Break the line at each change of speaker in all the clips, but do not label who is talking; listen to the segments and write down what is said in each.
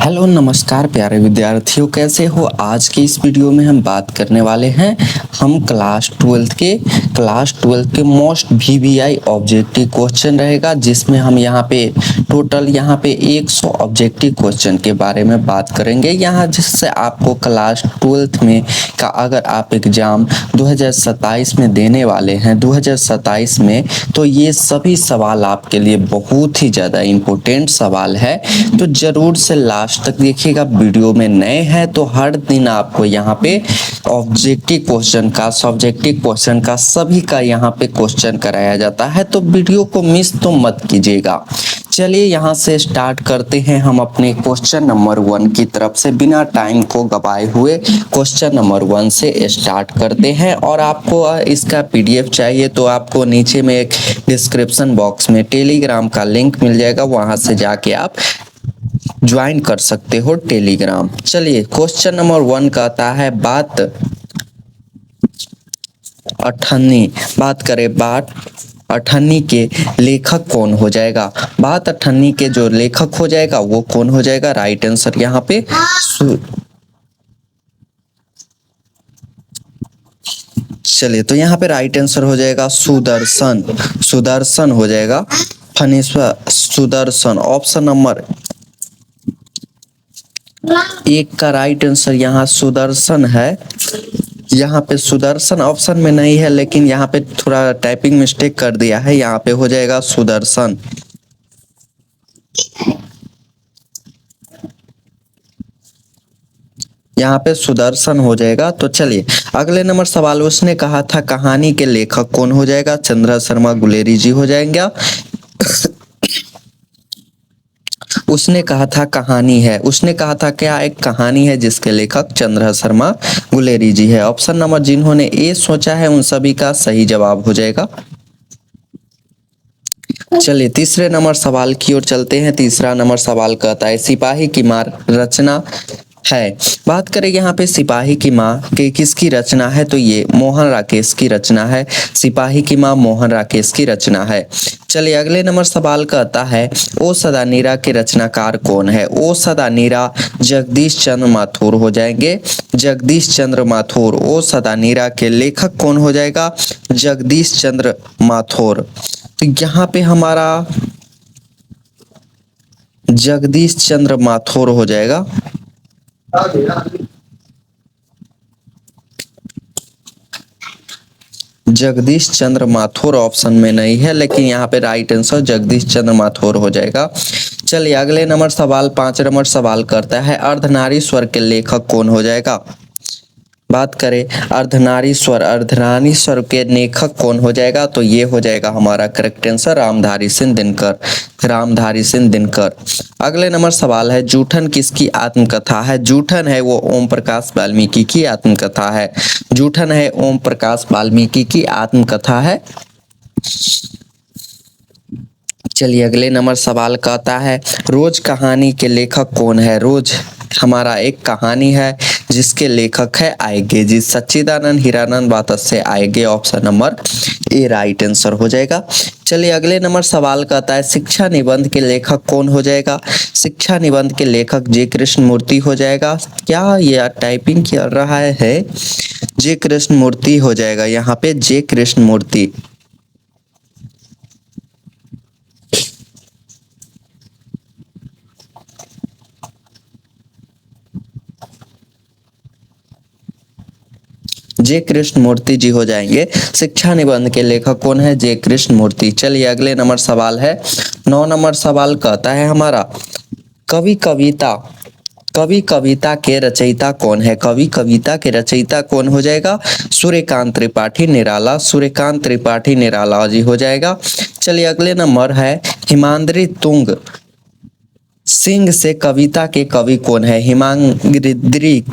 Hello नमस्कार प्यारे विद्यार्थियों, कैसे हो। आज की इस वीडियो में हम बात करने वाले हैं हम क्लास ट्वेल्थ के मोस्ट वीवीआई ऑब्जेक्टिव क्वेश्चन रहेगा, जिसमें हम यहाँ पे टोटल 100 ऑब्जेक्टिव क्वेश्चन के बारे में बात करेंगे यहाँ, जिससे आपको क्लास ट्वेल्थ में का अगर आप एग्ज़ाम 2027 में देने वाले हैं 2027 में, तो ये सभी सवाल आपके लिए बहुत ही ज़्यादा इम्पोर्टेंट सवाल है। तो ज़रूर से लास्ट तक देखिएगा। वीडियो में नए हैं तो हर दिन आपको यहाँ पे ऑब्जेक्टिव क्वेश्चन का, सब्जेक्टिव क्वेश्चन का, सभी का यहाँ पे क्वेश्चन कराया जाता है, तो वीडियो को मिस तो मत कीजिएगा। चलिए यहाँ से स्टार्ट करते हैं हम अपने क्वेश्चन नंबर 1 की तरफ से, बिना टाइम को गवाए हुए क्वेश्चन नंबर 1 से स्टार्ट करते हैं। और आपको इसका पीडीएफ चाहिए तो आपको नीचे में एक डिस्क्रिप्शन बॉक्स में टेलीग्राम का लिंक मिल जाएगा, वहाँ से जाके आप ज्वाइन कर सकते हो टेलीग्राम। चलिए क्वेश्चन नंबर 1 कहता है बात अठन्नी के लेखक कौन हो जाएगा। बात अठन्नी के जो लेखक हो जाएगा वो कौन हो जाएगा। राइट आंसर यहाँ पे चलिए तो यहाँ पे राइट आंसर हो जाएगा सुदर्शन हो जाएगा। फनीश्वर सुदर्शन ऑप्शन नंबर 1 का राइट आंसर यहाँ सुदर्शन है। यहाँ पे सुदर्शन ऑप्शन में नहीं है, लेकिन यहाँ पे थोड़ा टाइपिंग मिस्टेक कर दिया है, यहाँ पे हो जाएगा सुदर्शन। यहाँ पे सुदर्शन हो जाएगा। तो चलिए अगले नंबर सवाल, उसने कहा था कहानी के लेखक कौन हो जाएगा। चंद्रा शर्मा गुलेरी जी हो जाएंगे। उसने कहा था कहानी है, उसने कहा था क्या एक कहानी है जिसके लेखक चंद्रा शर्मा गुलेरी जी है। ऑप्शन नंबर जिन्होंने ए सोचा है उन सभी का सही जवाब हो जाएगा। चलिए तीसरे नंबर सवाल की ओर चलते हैं। तीसरा नंबर सवाल कहता है सिपाही की मां रचना है। बात करें यहाँ पे सिपाही की माँ के किसकी रचना है, तो ये मोहन राकेश की रचना है। सिपाही की माँ मोहन राकेश की रचना है। चलिए अगले नंबर सवाल कहता है ओ सदा नीरा के रचनाकार कौन है। ओ सदा नीरा जगदीश चंद्र माथुर हो जाएंगे। जगदीश चंद्र माथुर। ओ सदा नीरा के लेखक कौन हो जाएगा। जगदीश चंद्र माथुर। तो यहाँ पे हमारा जगदीश चंद्र माथुर हो जाएगा। जगदीश चंद्र माथुर ऑप्शन में नहीं है, लेकिन यहाँ पे राइट आंसर जगदीश चंद्र माथुर हो जाएगा। चलिए अगले नंबर सवाल 5 नंबर सवाल करता है अर्धनारीश्वर के लेखक कौन हो जाएगा। बात करें अर्धनारीश्वर के लेखक कौन हो जाएगा, तो ये हो जाएगा हमारा करेक्ट आंसर रामधारी सिंह दिनकर। अगले नंबर सवाल है जूठन किसकी आत्मकथा है। जूठन है वो ओम प्रकाश वाल्मीकि की आत्मकथा है। जूठन है ओम प्रकाश वाल्मीकि की आत्मकथा है। चलिए अगले नंबर सवाल कहता है रोज कहानी के लेखक कौन है। रोज हमारा एक कहानी है जिसके लेखक है Agyeya ji, Sachchidanand Hiranand Vatsyayan Agyeya. Option number a right answer हो जाएगा। चलिए अगले नंबर सवाल कहता है शिक्षा निबंध के लेखक कौन हो जाएगा। शिक्षा निबंध के लेखक जे कृष्णमूर्ति हो जाएगा। क्या यह टाइपिंग कर रहा है। जे कृष्णमूर्ति हो जाएगा यहाँ पे, जे कृष्णमूर्ति। जे कृष्णमूर्ति जी हो जाएंगे। शिक्षा निबंध के लेखक कौन है। जे कृष्णमूर्ति। चलिए अगले नंबर सवाल है 9 नंबर सवाल कहता है हमारा कवि कविता के रचयिता कौन है। कवि कविता के रचयिता कौन हो जाएगा। सूर्यकांत त्रिपाठी निराला जी हो जाएगा। चलिए अगले नंबर है हिमाद्री तुंग सिंह से कविता के कवि कौन है। हिमाद्री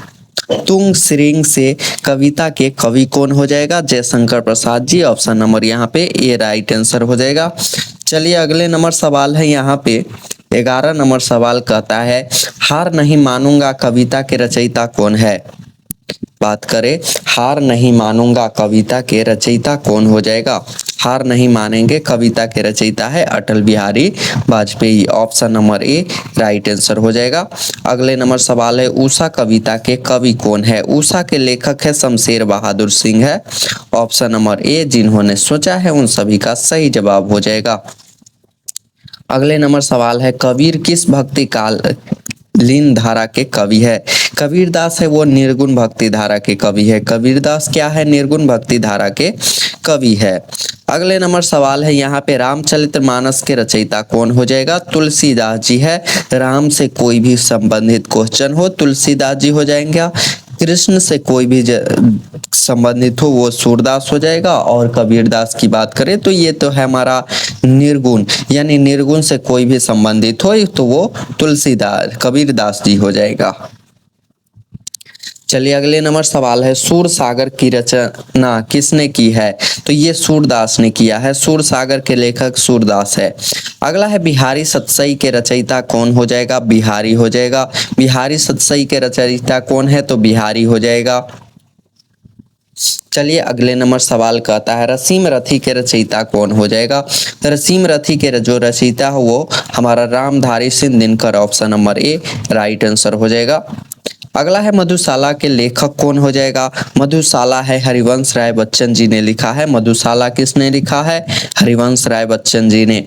तुंग सिंह से कविता के कवि कौन हो जाएगा। जयशंकर प्रसाद जी। ऑप्शन नंबर यहाँ पे ए राइट आंसर हो जाएगा। चलिए अगले नंबर सवाल है यहाँ पे 11 नंबर सवाल कहता है हार नहीं मानूंगा कविता के रचयिता कौन है। बात करें हार नहीं मानूंगा कविता के रचयिता कौन हो जाएगा? हार नहीं मानेंगे कविता के रचयिता है Atal Bihari Vajpayee. Option number a right answer हो जाएगा। अगले नंबर सवाल है उषा कविता के कवि कौन है? उषा के लेखक है शमशेर बहादुर सिंह है। ऑप्शन नंबर ए जिन्होंने सोचा है उन सभी का सही जवाब हो जाएगा। अगले नंबर सवाल है कबीर किस भक्ति काल लीन धारा के कवि है? कबीरदास है वो निर्गुण भक्ति धारा के कवि है। कबीरदास क्या है? निर्गुण भक्ति धारा के कवि है। अगले नंबर सवाल है यहाँ पे रामचरितमानस के रचयिता कौन हो जाएगा? तुलसीदास जी है। राम से कोई भी संबंधित क्वेश्चन हो तुलसीदास जी हो जाएंगे। कृष्ण से कोई भी संबंधित हो वो सूरदास हो जाएगा। और कबीरदास की बात करें तो ये तो है हमारा निर्गुण, यानी निर्गुण से कोई भी संबंधित हो तो वो तुलसीदास कबीरदास जी हो जाएगा। चलिए अगले नंबर सवाल है सूर सागर की रचना किसने की है? तो ये सूरदास ने किया है। सूर सागर के लेखक सूरदास है। अगला है बिहारी सतसई के रचयिता कौन हो जाएगा? बिहारी हो जाएगा। बिहारी सतसई के रचयिता कौन है? तो बिहारी हो जाएगा। चलिए अगले नंबर सवाल कहता है रसीम रथी के रचयिता कौन हो जाएगा? तो रसीम रथी के जो रचयिता है वो हमारा Ramdhari Singh Dinkar. Option number a right answer हो जाएगा। अगला है मधुशाला के लेखक कौन हो जाएगा? मधुशाला है हरिवंश राय बच्चन जी ने लिखा है। मधुशाला किसने लिखा है? हरिवंश राय बच्चन जी ने।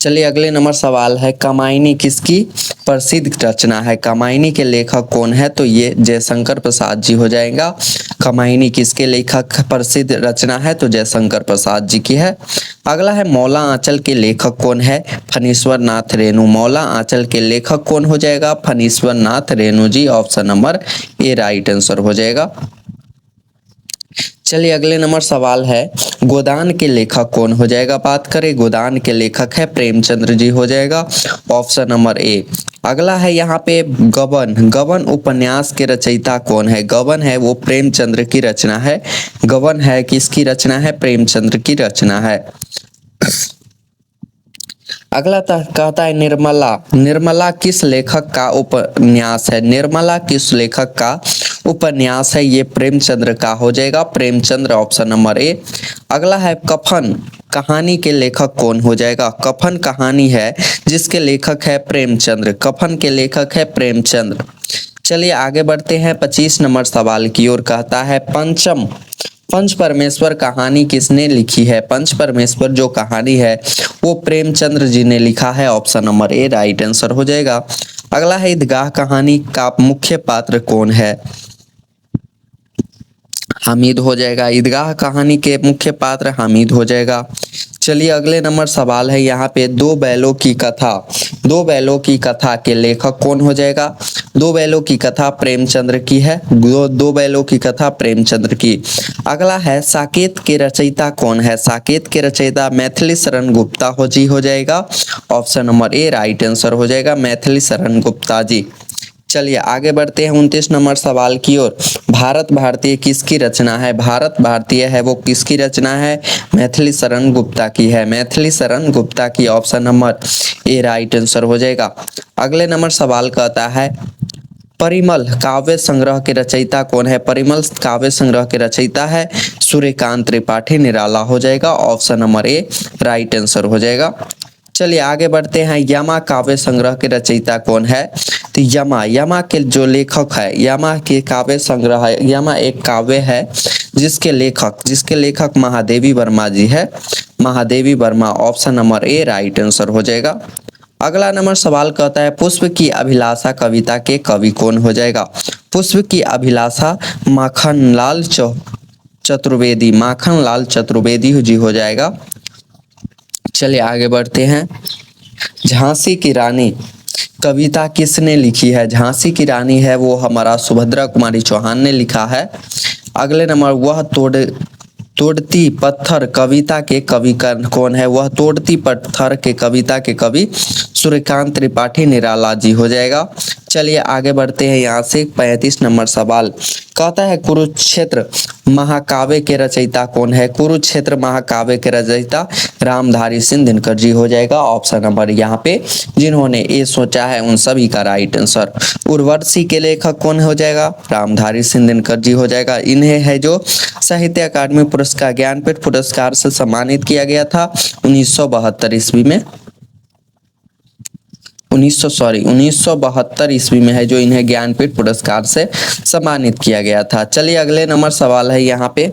चलिए अगले नंबर सवाल है कामायनी किसकी प्रसिद्ध रचना है? कामायनी के लेखक कौन है? तो ये जयशंकर प्रसाद जी हो जाएगा। कामायनी किसके लेखक प्रसिद्ध रचना है? तो जयशंकर प्रसाद जी की है। अगला है मौला आंचल के लेखक कौन है? फणीश्वर नाथ रेणु। मौला आंचल के लेखक कौन हो जाएगा? Phanishwar Nath Renu ji. Option number a right answer हो जाएगा। चलिए अगले नंबर सवाल है गोदान के लेखक कौन हो जाएगा? बात करें गोदान के लेखक है प्रेमचंद्र जी हो जाएगा। Option number a. अगला है यहाँ पे गबन। गबन उपन्यास के रचयिता कौन है? गबन है वो प्रेमचंद्र की रचना है। गबन है किसकी रचना है? प्रेमचंद्र की रचना है। अगला कहता है निर्मला। निर्मला किस लेखक का उपन्यास है? निर्मला किस लेखक का उपन्यास है? ये प्रेमचंद्र का हो जाएगा। प्रेमचंद्र। Option number a. अगला है कफन कहानी के लेखक कौन हो जाएगा? कफन कहानी है जिसके लेखक है प्रेमचंद्र। कफन के लेखक है प्रेमचंद्र। चलिए आगे बढ़ते हैं 25 नंबर सवाल की ओर। कहता है पंच परमेश्वर कहानी किसने लिखी है? पंच परमेश्वर जो कहानी है वो प्रेमचंद्र जी ने लिखा है। Option number a right answer हो जाएगा। अगला है ईदगाह कहानी का मुख्य पात्र कौन है? हामिद हो जाएगा। ईदगाह कहानी के मुख्य पात्र हामिद हो जाएगा। चलिए अगले नंबर सवाल है यहाँ पे दो बैलों की कथा। दो बैलों की कथा के लेखक कौन हो जाएगा? दो बैलों की कथा प्रेमचंद्र की है। दो बैलों की कथा प्रेमचंद्र की। अगला है साकेत के रचयिता कौन है? साकेत के रचयिता मैथिली शरण गुप्ता हो जाएगा। Option number a right answer हो जाएगा। मैथिली शरण गुप्ता जी। चलिए आगे बढ़ते हैं 29 नंबर सवाल की ओर। भारत भारतीय किसकी रचना है? भारत भारतीय है वो किसकी रचना है? मैथिली शरण गुप्ता की है। मैथिली शरण गुप्ता की। Option number a right answer हो जाएगा। अगले नंबर सवाल कहता है परिमल काव्य संग्रह के रचयिता कौन है? परिमल काव्य संग्रह के रचयिता है सूर्यकांत त्रिपाठी निराला हो जाएगा। Option number a right answer हो जाएगा। चलिए आगे बढ़ते हैं यमा काव्य संग्रह के रचयिता कौन है? तो यमा के जो लेखक है यमा के काव्य संग्रह है। यमा एक काव्य है जिसके लेखक महादेवी वर्मा जी है। Mahadevi Verma. Option number a right answer हो जाएगा। अगला नंबर सवाल कहता है पुष्प की अभिलाषा कविता के कवि कौन हो जाएगा? पुष्प की अभिलाषा माखनलाल चतुर्वेदी। माखनलाल चतुर्वेदी जी हो जाएगा। चलिए आगे बढ़ते हैं झांसी की रानी कविता किसने लिखी है? झांसी की रानी है वो हमारा सुभद्रा कुमारी चौहान ने लिखा है। अगले नंबर वह तोड़ती पत्थर कविता के कवि कौन है? वह तोड़ती पत्थर के कविता के कवि सूर्यकांत त्रिपाठी निराला जी हो जाएगा। चलिए आगे बढ़ते हैं यहाँ से 35 नंबर सवाल कहता है कुरुक्षेत्र महाकाव्य के रचयिता कौन है। कुरुक्षेत्र महाकाव्य के रचयिता रामधारी सिंह दिनकर जी हो जाएगा ऑप्शन नंबर यहाँ पे। जिन्होंने ये सोचा है उन सभी का राइट आंसर। उर्वशी के लेखक कौन हो जाएगा, रामधारी सिंह दिनकर जी हो जाएगा। इन्हें है जो साहित्य अकादमी पुरस्कार ज्ञानपीठ पुरस्कार से सम्मानित किया गया था 1972 ईस्वी में। 1972 ईस्वी में है जो इन्हें ज्ञानपीठ पुरस्कार से सम्मानित किया गया था। चलिए अगले नंबर सवाल है यहाँ पे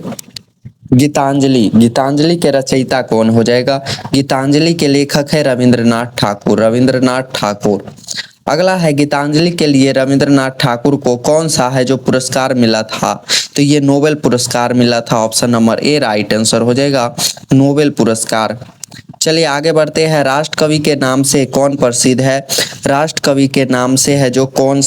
गीतांजलि। गीतांजलि के रचयिता कौन हो जाएगा। गीतांजलि के लेखक है रविंद्रनाथ ठाकुर। रविंद्रनाथ ठाकुर। अगला है गीतांजलि के लिए रविंद्रनाथ ठाकुर को कौन सा है जो पुरस्कार मिला था, तो ये नोबेल पुरस्कार मिला था। Option number a right answer हो जाएगा, नोबेल पुरस्कार। चलिए आगे बढ़ते हैं। राष्ट्र कवि के नाम से कौन प्रसिद्ध है। राष्ट्र कवि के नाम से है जो कौन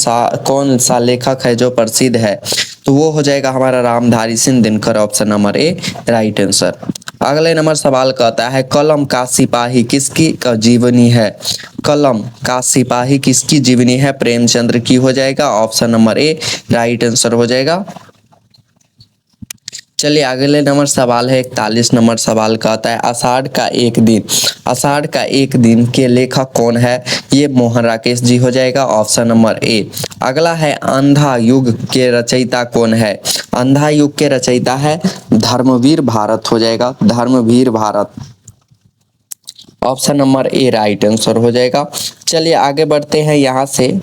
सा लेखक है जो प्रसिद्ध है, तो वो हो जाएगा हमारा Ramdhari Singh Dinkar. Option number a right answer. अगले नंबर सवाल कहता है कलम का सिपाही किसकी जीवनी है। कलम का सिपाही किसकी जीवनी है, प्रेमचंद्र की हो जाएगा। Option number a right answer हो जाएगा। चलिए अगले नंबर सवाल है 41 नंबर सवाल कहता है आषाढ़ का एक दिन। आषाढ़ का एक दिन के लेखक कौन है, ये मोहन राकेश जी हो जाएगा। Option number a. अगला है अंधा युग के रचयिता कौन है। अंधा युग के रचयिता है धर्मवीर भारत हो जाएगा, Dharamvir Bharat. Option number a right answer हो जाएगा। चलिए आगे बढ़ते हैं यहाँ से।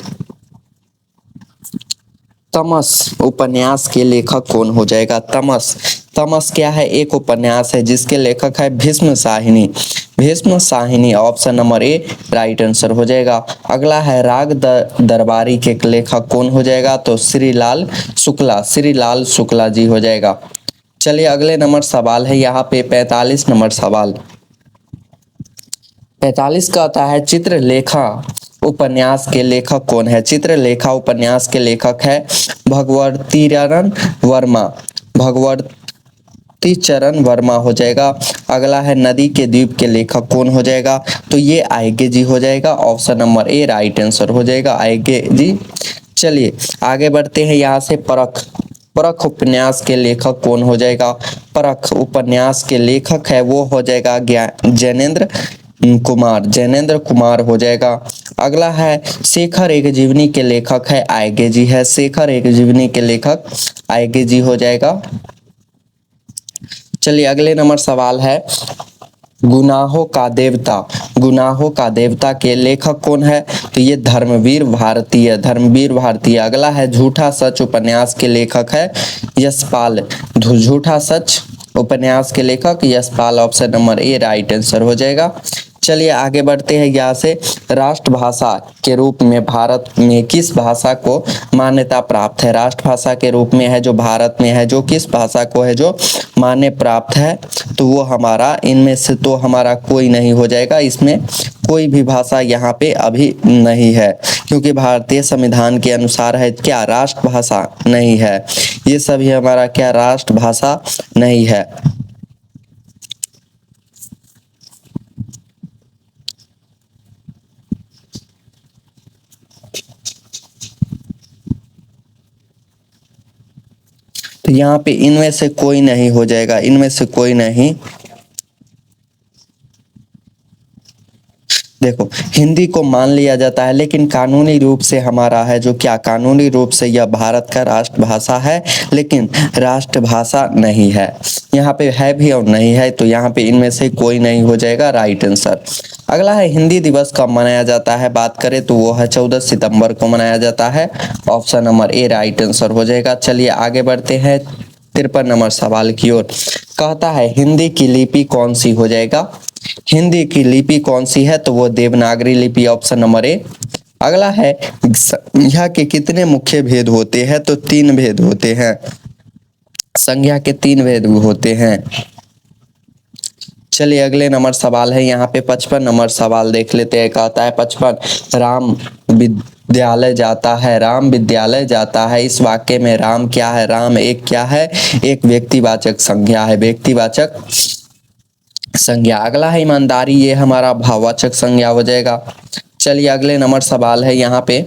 तमस उपन्यास के लेखक कौन हो जाएगा। तमस। तमस क्या है, एक उपन्यास है जिसके लेखक है Bhishma Sawhney. Bhishma Sawhney. Option number a right answer हो जाएगा। अगला है राग दरबारी के लेखक कौन हो जाएगा, तो श्रीलाल शुक्ला। श्रीलाल शुक्ला जी हो जाएगा। चलिए अगले नंबर सवाल है यहाँ पे 45 नंबर सवाल। 45 का आता है चित्रलेखा उपन्यास के लेखक कौन है। चित्रलेखा उपन्यास के लेखक है भगवतीचरण वर्मा। भगवतीचरण वर्मा हो जाएगा। अगला है नदी के द्वीप के लेखक कौन हो जाएगा, तो ये आयगे जी हो जाएगा। Option number a right answer हो जाएगा, आयगे जी। चलिए आगे बढ़ते हैं यहाँ से। परख। परख उपन्यास के लेखक कौन हो जाएगा। परख उपन्यास के लेखक है वो हो जाएगा जैनेन्द्र कुमार। जैनेन्द्र कुमार हो जाएगा। अगला है शेखर एक जीवनी के लेखक है आयगे जी है। शेखर एक जीवनी के लेखक आयगे जी हो जाएगा। चलिए अगले नंबर सवाल है गुनाहों का देवता। गुनाहों का देवता के लेखक कौन है, तो ये धर्मवीर भारतीय। धर्मवीर भारतीय। अगला है झूठा सच उपन्यास के लेखक है यशपाल। झूठा सच उपन्यास के लेखक Yashpal. Option number a right answer हो जाएगा। चलिए आगे बढ़ते हैं यहाँ से। राष्ट्रभाषा के रूप में भारत में किस भाषा को मान्यता प्राप्त है। राष्ट्रभाषा के रूप में है जो भारत में है जो किस भाषा को है जो मान्य प्राप्त है, तो वो हमारा इनमें से तो हमारा कोई नहीं हो जाएगा। इसमें कोई भी भाषा यहाँ पे अभी नहीं है, क्योंकि भारतीय संविधान के अनुसार है क्या राष्ट्रभाषा नहीं है। ये सभी हमारा क्या राष्ट्रभाषा नहीं है। तो यहाँ पे इनमें से कोई नहीं हो जाएगा, इनमें से कोई नहीं। देखो हिंदी को मान लिया जाता है लेकिन कानूनी रूप से हमारा है जो क्या कानूनी रूप से यह भारत का राष्ट्रभाषा है लेकिन राष्ट्रभाषा नहीं है। यहाँ पे है भी और नहीं है, तो यहाँ पे इनमें से कोई नहीं हो जाएगा राइट आंसर। अगला है हिंदी दिवस कब मनाया जाता है। बात करें तो वो है 14 सितंबर को मनाया जाता है। Option number a right answer हो जाएगा। चलिए आगे बढ़ते हैं 53 नंबर सवाल की ओर। कहता है हिंदी की लिपि कौन सी हो जाएगा। हिंदी की लिपि कौन सी है, तो वो देवनागरी लिपि। Option number a. अगला है संज्ञा के कितने मुख्य भेद होते हैं, तो 3 भेद होते हैं। संज्ञा के 3 भेद होते हैं। चलिए अगले नंबर सवाल है यहाँ पे 55 नंबर सवाल देख लेते हैं। कहता है 55 राम विद्यालय जाता है। राम विद्यालय जाता है, इस वाक्य में राम क्या है। राम एक क्या है, एक व्यक्तिवाचक संज्ञा है। व्यक्तिवाचक संज्ञा। अगला है ईमानदारी, ये हमारा भाववाचक संज्ञा हो जाएगा। चलिए अगले नंबर सवाल है यहाँ पे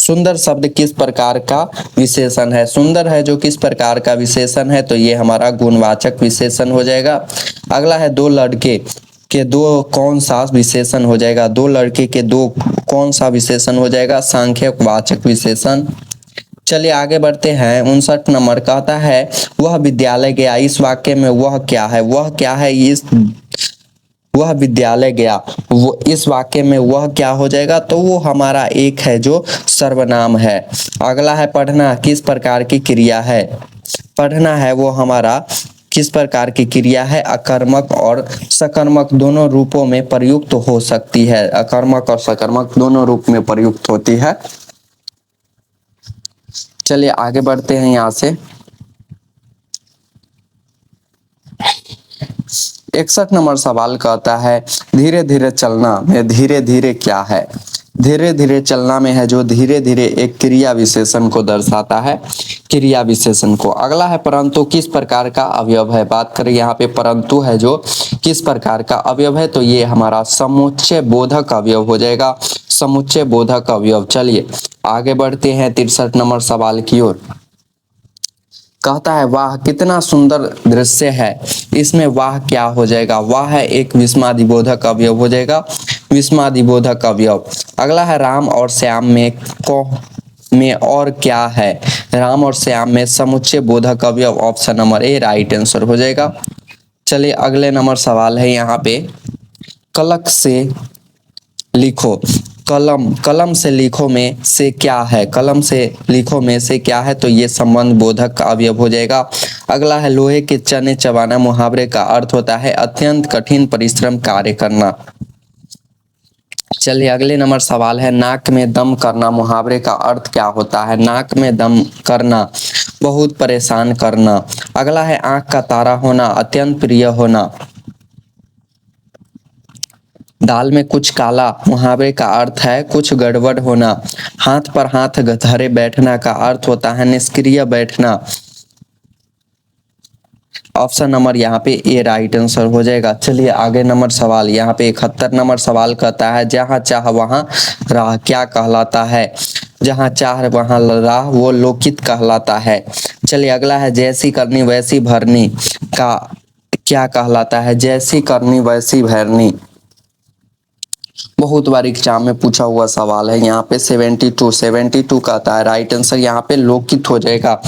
सुंदर शब्द किस प्रकार का विशेषण है? सुंदर है जो किस प्रकार का विशेषण है? तो ये हमारा गुणवाचक विशेषण हो जाएगा। अगला है दो लड़के के दो कौन सा विशेषण हो जाएगा? दो लड़के के दो कौन सा विशेषण हो जाएगा? सांख्यिक वाचक विशेषण। चलिए आगे बढ़ते हैं। 59 नंबर कहता है वह विद्यालय गया। इस वाक्य में वह क्या है? वह क्या है? वह विद्यालय गया, वो इस वाक्य में वह क्या हो जाएगा? तो वो हमारा एक है जो सर्वनाम है। अगला है पढ़ना किस प्रकार की क्रिया है? पढ़ना है वो हमारा किस प्रकार की क्रिया है? अकर्मक और सकर्मक दोनों रूपों में प्रयुक्त हो सकती है। अकर्मक और सकर्मक दोनों रूप में प्रयुक्त होती है। चलिए आगे बढ़ते हैं यहाँ से। 61 नंबर सवाल कहता है धीरे धीरे चलना में धीरे धीरे क्या है? धीरे धीरे चलना में है जो धीरे धीरे एक क्रिया विशेषण को दर्शाता है, क्रिया विशेषण को। अगला है परंतु किस प्रकार का अवयव है? बात करें यहाँ पे परंतु है जो किस प्रकार का अवयव है? तो ये हमारा समुच्चय बोधक अवयव हो जाएगा, समुच्चय बोधक अवयव। चलिए आगे बढ़ते हैं 63 नंबर सवाल की ओर। कहता है वाह कितना सुंदर दृश्य है। इसमें वाह क्या हो जाएगा? वाह है एक विस्मयादिबोधक अवयव हो जाएगा, विस्मयादिबोधक अवयव। अगला है राम और श्याम में और क्या है? राम और श्याम में समुच्चय बोधक अवयव। Option number a right answer हो जाएगा। चलिए अगले नंबर सवाल है यहाँ पे कलक से लिखो। कलम से लिखो में से क्या है? कलम से लिखो में से क्या है? तो ये संबंध बोधक का अवयव हो जाएगा। अगला है लोहे के चने चबाना। मुहावरे का अर्थ होता है अत्यंत कठिन परिश्रम कार्य करना। चलिए अगले नंबर सवाल है नाक में दम करना। मुहावरे का अर्थ क्या होता है? नाक में दम करना, बहुत परेशान करना। अगला है आंख का तारा होना, अत्यंत प्रिय होना। दाल में कुछ काला। मुहावरे का अर्थ है कुछ गड़बड़ होना। हाथ पर हाथ धरे बैठना का अर्थ होता है निष्क्रिय बैठना। ऑप्शन नंबर यहाँ पे ए राइट आंसर हो जाएगा। चलिए आगे नंबर सवाल यहाँ पे 71 नंबर सवाल कहता है जहाँ चाह वहाँ राह क्या कहलाता है? जहाँ चाह वहाँ राह वो लोकित कहलाता है। चलिए अगला है जैसी करनी वैसी भरनी का क्या कहलाता है? जैसी करनी वैसी भरनी बहुत बार एग्जाम में पूछा हुआ सवाल है। यहाँ पे 72 कहता है राइट आंसर यहाँ पे लोकित हो जाएगा।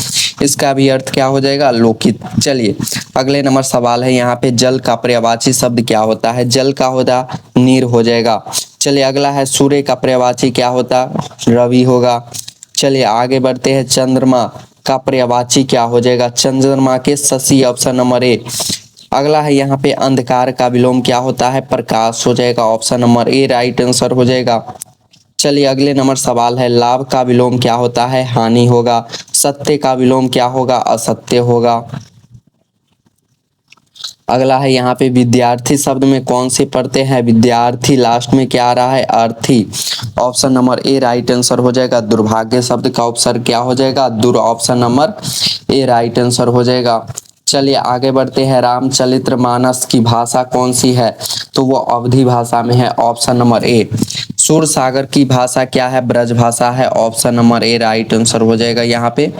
इसका भी अर्थ क्या हो जाएगा? लोकित। चलिए अगले नंबर सवाल है यहाँ पे जल का पर्यायवाची शब्द क्या होता है? जल का होता नीर हो जाएगा। चलिए अगला है सूर्य का पर्यायवाची क्या होता? रवि होगा। चलिए आगे बढ़ते हैं चंद्रमा का पर्यायवाची क्या हो जाएगा? चंद्रमा के शशि। Option number a. अगला है यहाँ पे अंधकार का विलोम क्या होता है? प्रकाश हो जाएगा। Option number a right answer हो जाएगा। चलिए अगले नंबर सवाल है लाभ का विलोम क्या होता है? हानि होगा। सत्य का विलोम क्या होगा? असत्य होगा। अगला है यहाँ पे विद्यार्थी शब्द में कौन से पढ़ते हैं? विद्यार्थी लास्ट में क्या आ रहा है? अर्थी। Option number a right answer हो जाएगा। दुर्भाग्य शब्द का उपसर्ग क्या हो जाएगा? दुर। Option number a right answer हो जाएगा। चलिए आगे बढ़ते हैं रामचरितमानस की भाषा कौन सी है? तो वो अवधी भाषा में है। ऑप्शन नंबर ए। सूरसागर की भाषा क्या है? ब्रज भाषा है। Option number a right answer हो जाएगा यहाँ पे।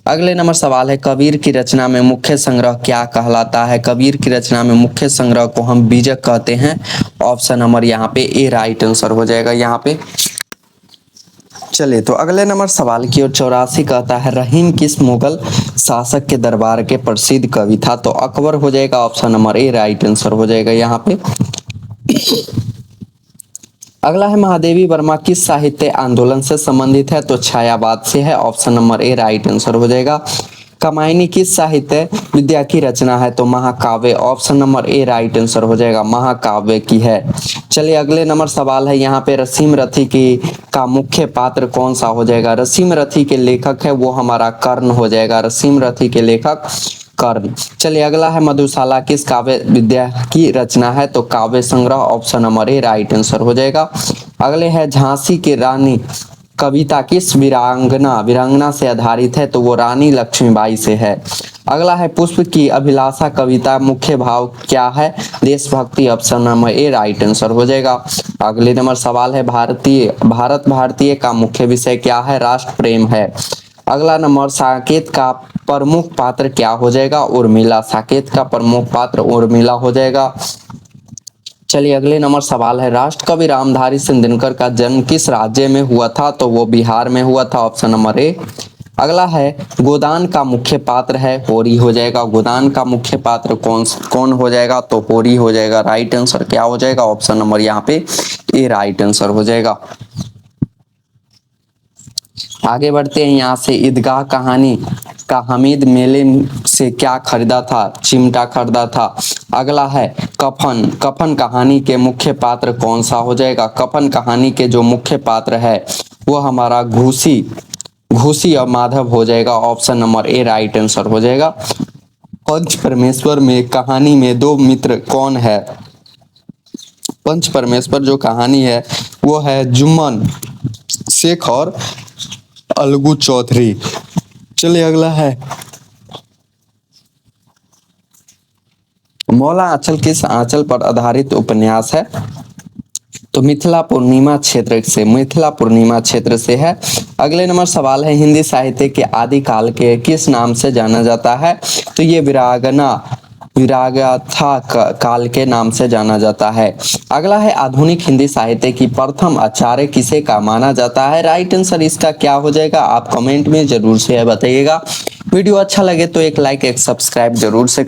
अगले नंबर सवाल है कबीर की रचना में मुख्य संग्रह क्या कहलाता है? कबीर की रचना में मुख्य संग्रह को हम बीजक कहते हैं। ऑप्शन नंबर यहाँ पे ए राइट आंसर हो जाएगा यहाँ पे। चलिए तो अगले नंबर सवाल की ओर 84 कहता है रहीम किस मुगल शासक के दरबार के प्रसिद्ध कवि था? तो अकबर हो जाएगा। Option number a right answer हो जाएगा यहाँ पे। अगला है महादेवी वर्मा किस साहित्य आंदोलन से संबंधित है? तो छायावाद से है। Option number a right answer हो जाएगा। कामायनी किस साहित्य विद्या की रचना है? तो महाकाव्य। Option number a right answer हो जाएगा। महाकाव्य की है। चलिए अगले नंबर सवाल है यहाँ पे रसीम रथी की का मुख्य पात्र कौन सा हो जाएगा? रसीम रथी के लेखक है वो हमारा कर्ण हो जाएगा। रसीम रथी के लेखक कर्ण। चलिए अगला है मधुशाला किस काव्य विद्या की रचना है? तो काव्य संग्रह। Option number a right answer हो जाएगा। अगले है झांसी की रानी कविता किस वीरांगना से आधारित है, तो वो रानी लक्ष्मीबाई से है। अगला है पुष्प की अभिलाषा कविता मुख्य भाव क्या है, देशभक्ति। Option number a right answer हो जाएगा। अगले नंबर सवाल है भारत भारतीय का मुख्य विषय क्या है, राष्ट्र प्रेम है। अगला नंबर साकेत का प्रमुख पात्र क्या हो जाएगा, उर्मिला। साकेत का प्रमुख पात्र उर्मिला हो जाएगा। चलिए अगले नंबर सवाल है राष्ट्रकवि रामधारी सिंह दिनकर का जन्म किस राज्य में हुआ था, तो वो बिहार में हुआ था। Option number a. अगला है गोदान का मुख्य पात्र है, होरी हो जाएगा। गोदान का मुख्य पात्र कौन हो जाएगा, तो होरी हो जाएगा। राइट आंसर क्या हो जाएगा, ऑप्शन नंबर यहाँ पे ए राइट आंसर हो जाएगा। आगे बढ़ते हैं यहाँ से, ईदगाह कहानी का हमीद मेले से क्या खरीदा था, चिमटा खरीदा था। अगला है कफन कहानी के मुख्य पात्र कौन सा हो जाएगा। कफन कहानी के जो मुख्य पात्र है वो हमारा घूसी और माधव हो जाएगा। Option number a right answer हो जाएगा। पंच परमेश्वर में कहानी में दो मित्र कौन है। पंच परमेश्वर जो कहानी है वो है जुम्मन शेख और अलगू चौधरी। चलिए अगला है मौला आंचल किस आंचल पर आधारित उपन्यास है, तो मिथिला पूर्णिमा क्षेत्र से है। अगले नंबर सवाल है हिंदी साहित्य के आदिकाल के किस नाम से जाना जाता है, तो ये विरागाथा काल के नाम से जाना जाता है। अगला है आधुनिक हिंदी साहित्य की प्रथम आचार्य किसे का माना जाता है। राइट आंसर इसका क्या हो जाएगा, आप कमेंट में जरूर से बताइएगा। वीडियो अच्छा लगे तो एक लाइक एक सब्सक्राइब जरूर से